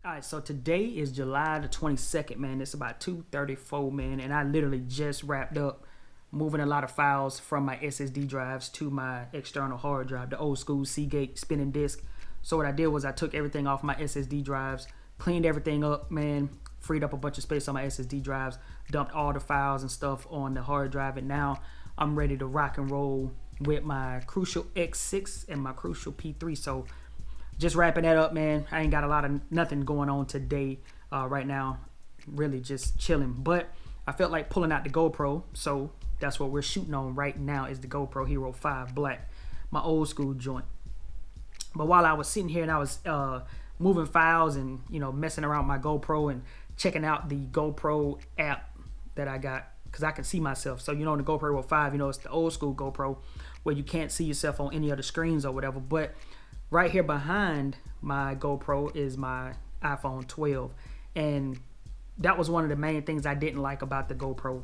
All right, so today is July the 22nd, man. It's about 2:34, man, and I literally just wrapped up moving a lot of files from my SSD drives to my external hard drive, the old school Seagate spinning disk. So what I did was I took everything off my SSD drives, cleaned everything up, man, freed up a bunch of space on my SSD drives, dumped all the files and stuff on the hard drive, and now I'm ready to rock and roll with my Crucial X6 and my Crucial P3. So just wrapping that up, man. I ain't got a lot of nothing going on today right now. Really just chilling. But I felt like pulling out the GoPro, so that's what we're shooting on right now is the GoPro Hero 5 Black, my old school joint. But while I was sitting here and I was moving files and messing around with my GoPro and checking out the GoPro app that I got, because I can see myself. So on the GoPro Hero 5, it's the old school GoPro where you can't see yourself on any other screens or whatever. But right here behind my GoPro is my iPhone 12, and that was one of the main things I didn't like about the GoPro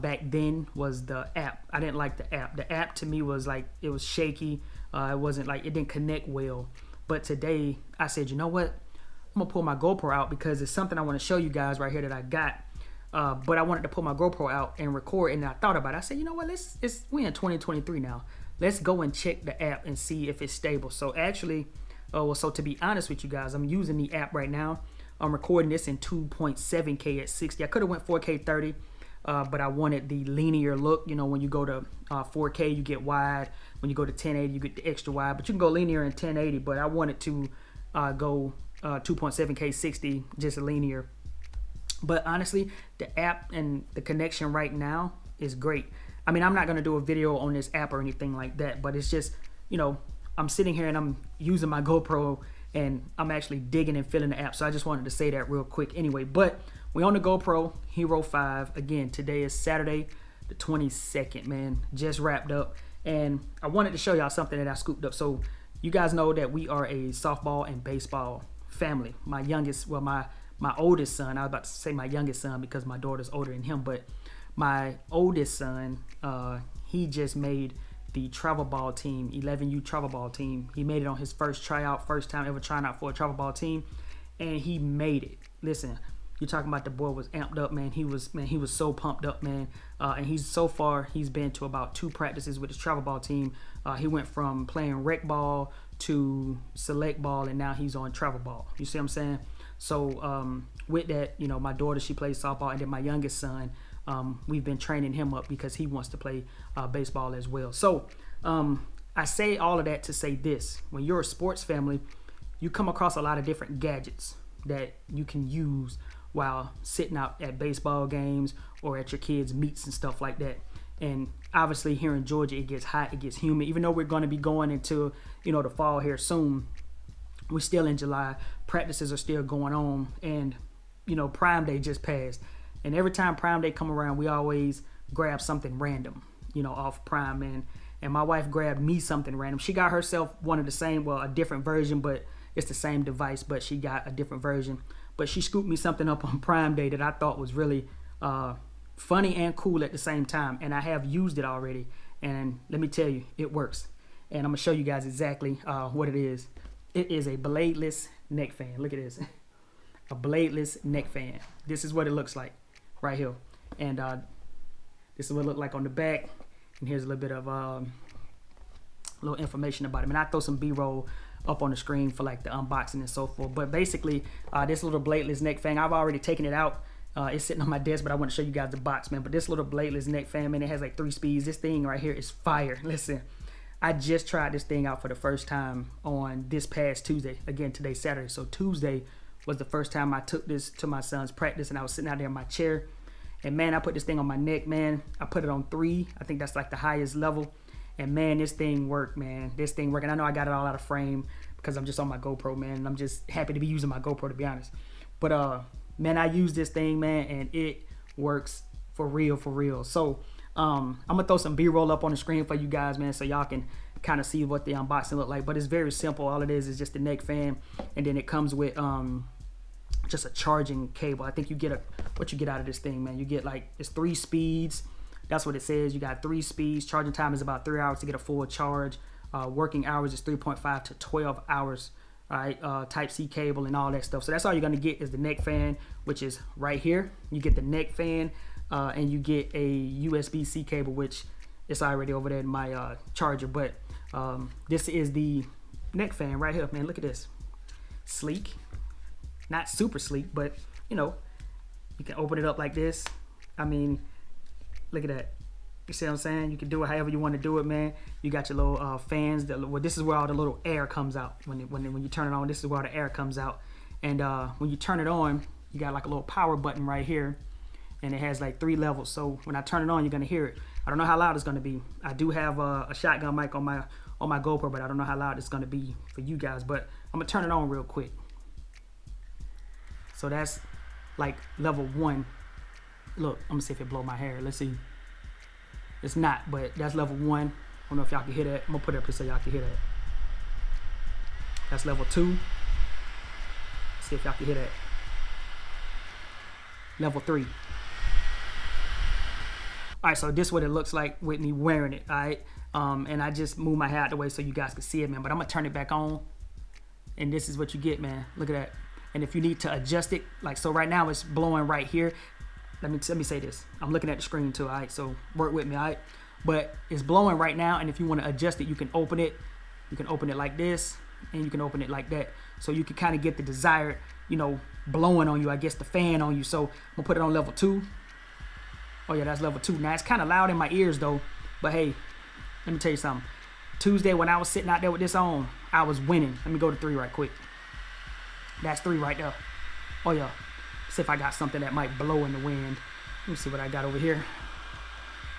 back then was the app. I didn't like the app. The app to me was like, it was shaky. It wasn't like, it didn't connect well. But today I said, you know what? I'm gonna pull my GoPro out because it's something I want to show you guys right here that I got. But I wanted to pull my GoPro out and record, and I thought about it. I said, you know what? We're in 2023 now. Let's go and check the app and see if it's stable. So actually, so to be honest with you guys, I'm using the app right now. I'm recording this in 2.7K at 60. I could have went 4K 30, but I wanted the linear look. When you go to 4K, you get wide. When you go to 1080, you get the extra wide. But you can go linear in 1080, but I wanted to go 2.7K 60, just linear. But honestly, the app and the connection right now is great. I mean, I'm not going to do a video on this app or anything like that, but it's just, I'm sitting here and I'm using my GoPro and I'm actually digging and feeling the app. So I just wanted to say that real quick anyway. But we on the GoPro Hero 5. Again, today is Saturday the 22nd, man. Just wrapped up. And I wanted to show y'all something that I scooped up. So you guys know that we are a softball and baseball family. My oldest son, I was about to say my youngest son because my daughter's older than him, but my oldest son, he just made the travel ball team, 11U travel ball team. He made it on his first tryout, first time ever trying out for a travel ball team, and he made it. Listen, you're talking about the boy was amped up, man. He was so pumped up, man. And he's been to about 2 practices with his travel ball team. He went from playing rec ball to select ball, and now he's on travel ball. You see what I'm saying? So with that, my daughter, she plays softball, and then my youngest son, we've been training him up because he wants to play baseball as well. So I say all of that to say this: when you're a sports family, you come across a lot of different gadgets that you can use while sitting out at baseball games or at your kids' meets and stuff like that. And obviously here in Georgia, it gets hot, it gets humid. Even though we're going to be going into the fall here soon, we're still in July. Practices are still going on, and Prime Day just passed. And every time Prime Day come around, we always grab something random, off Prime, man. And my wife grabbed me something random. She got herself one of the same, a different version, but it's the same device, but she got a different version. But she scooped me something up on Prime Day that I thought was really funny and cool at the same time. And I have used it already. And let me tell you, it works. And I'm going to show you guys exactly what it is. It is a bladeless neck fan. Look at this. A bladeless neck fan. This is what it looks like right here. And this is what it looked like on the back. And here's a little bit of little information about it. And I throw some B-roll up on the screen for like the unboxing and so forth. But basically, this little bladeless neck fan, I've already taken it out. It's sitting on my desk, but I want to show you guys the box, man. But this little bladeless neck fan, man, it has like 3 speeds. This thing right here is fire. Listen, I just tried this thing out for the first time on this past Tuesday. Again, today's Saturday. So Tuesday was the first time I took this to my son's practice, and I was sitting out there in my chair. And man, I put this thing on my neck, man. I put it on 3. I think that's like the highest level. And man, this thing worked, man. This thing worked. And I know I got it all out of frame because I'm just on my GoPro, man. And I'm just happy to be using my GoPro, to be honest. But man, I use this thing, man, and it works for real, for real. So I'm gonna throw some B-roll up on the screen for you guys, man, so y'all can kind of see what the unboxing look like. But it's very simple. All it is just a neck fan, and then it comes with just a charging cable. I think you get what you get out of this thing, man. You get like, it's 3 speeds. That's what it says. You got 3 speeds. Charging time is about 3 hours to get a full charge. Working hours is 3.5 to 12 hours All right, Type-C cable and all that stuff. So that's all you're gonna get is the neck fan, which is right here. You get the neck fan, and you get a USB-C cable, which is already over there in my charger. But this is the neck fan right here, man. Look at this, sleek, not super sleek, but you know, you can open it up like this. I mean, look at that. You see what I'm saying? You can do it however you want to do it, man. You got your little fans. Well, this is where all the little air comes out. When you turn it on, this is where all the air comes out. And when you turn it on, you got like a little power button right here. And it has like 3 levels. So when I turn it on, you're going to hear it. I don't know how loud it's going to be. I do have a shotgun mic on my GoPro, but I don't know how loud it's going to be for you guys. But I'm going to turn it on real quick. So that's like level 1. Look, I'm going to see if it blow my hair. Let's see. It's not, but that's level 1. I don't know if y'all can hear that. I'm gonna put it up here so y'all can hear that. That's level 2. See if y'all can hear that. Level 3. Alright, so this is what it looks like with me wearing it, alright? And I just move my hair out the way so you guys can see it, man. But I'm gonna turn it back on. And this is what you get, man. Look at that. And if you need to adjust it, like so right now it's blowing right here. Let me say this. I'm looking at the screen too, all right? So work with me, all right? But it's blowing right now, and if you want to adjust it, you can open it. You can open it like this, and you can open it like that. So you can kind of get the desired, you know, blowing on you, I guess, the fan on you. So I'm going to put it on level 2. Oh, yeah, that's level 2. Now, it's kind of loud in my ears, though. But, hey, let me tell you something. Tuesday, when I was sitting out there with this on, I was winning. Let me go to 3 right quick. That's 3 right there. Oh, yeah. See if I got something that might blow in the wind. Let me see what I got over here.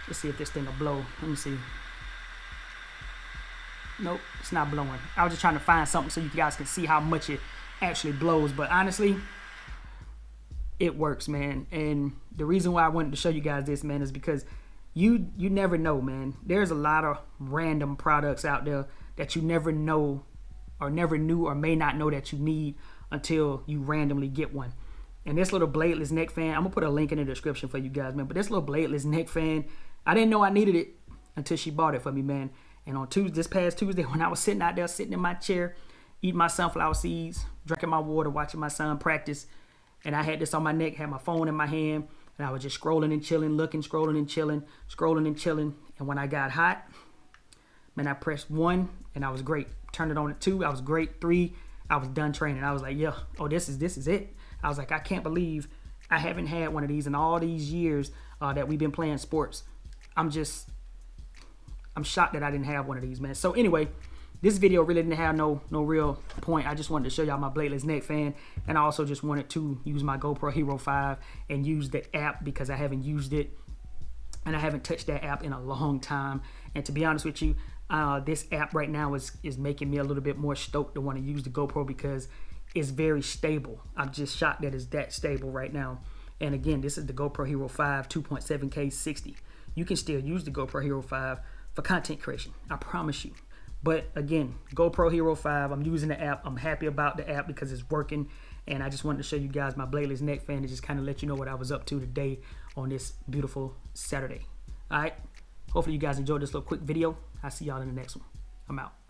Let's see if this thing will blow. Let me see. Nope, it's not blowing. I was just trying to find something so you guys can see how much it actually blows. But honestly, it works, man. And the reason why I wanted to show you guys this, man, is because you never know, man. There's a lot of random products out there that you never know or never knew or may not know that you need until you randomly get one. And this little bladeless neck fan, I'm going to put a link in the description for you guys, man. But this little bladeless neck fan, I didn't know I needed it until she bought it for me, man. And on this past Tuesday, when I was sitting out there, sitting in my chair, eating my sunflower seeds, drinking my water, watching my son practice, and I had this on my neck, had my phone in my hand, and I was just scrolling and chilling, looking, scrolling and chilling, scrolling and chilling. And when I got hot, man, I pressed 1, and I was great. Turned it on at 2, I was great. 3, I was done training. I was like, yeah, oh, this is it. I was like, I can't believe I haven't had one of these in all these years that we've been playing sports. I'm shocked that I didn't have one of these, man. So anyway, this video really didn't have no real point. I just wanted to show y'all my bladeless neck fan, and I also just wanted to use my GoPro Hero 5 and use the app because I haven't used it, and I haven't touched that app in a long time. And to be honest with you, this app right now is making me a little bit more stoked to want to use the GoPro because it's very stable. I'm just shocked that it's that stable right now. And again, this is the GoPro Hero 5 2.7K 60. You can still use the GoPro Hero 5 for content creation, I promise you. But again, GoPro Hero 5, I'm using the app. I'm happy about the app because it's working. And I just wanted to show you guys my bladeless neck fan to just kind of let you know what I was up to today on this beautiful Saturday. All right. Hopefully you guys enjoyed this little quick video. I'll see y'all in the next one. I'm out.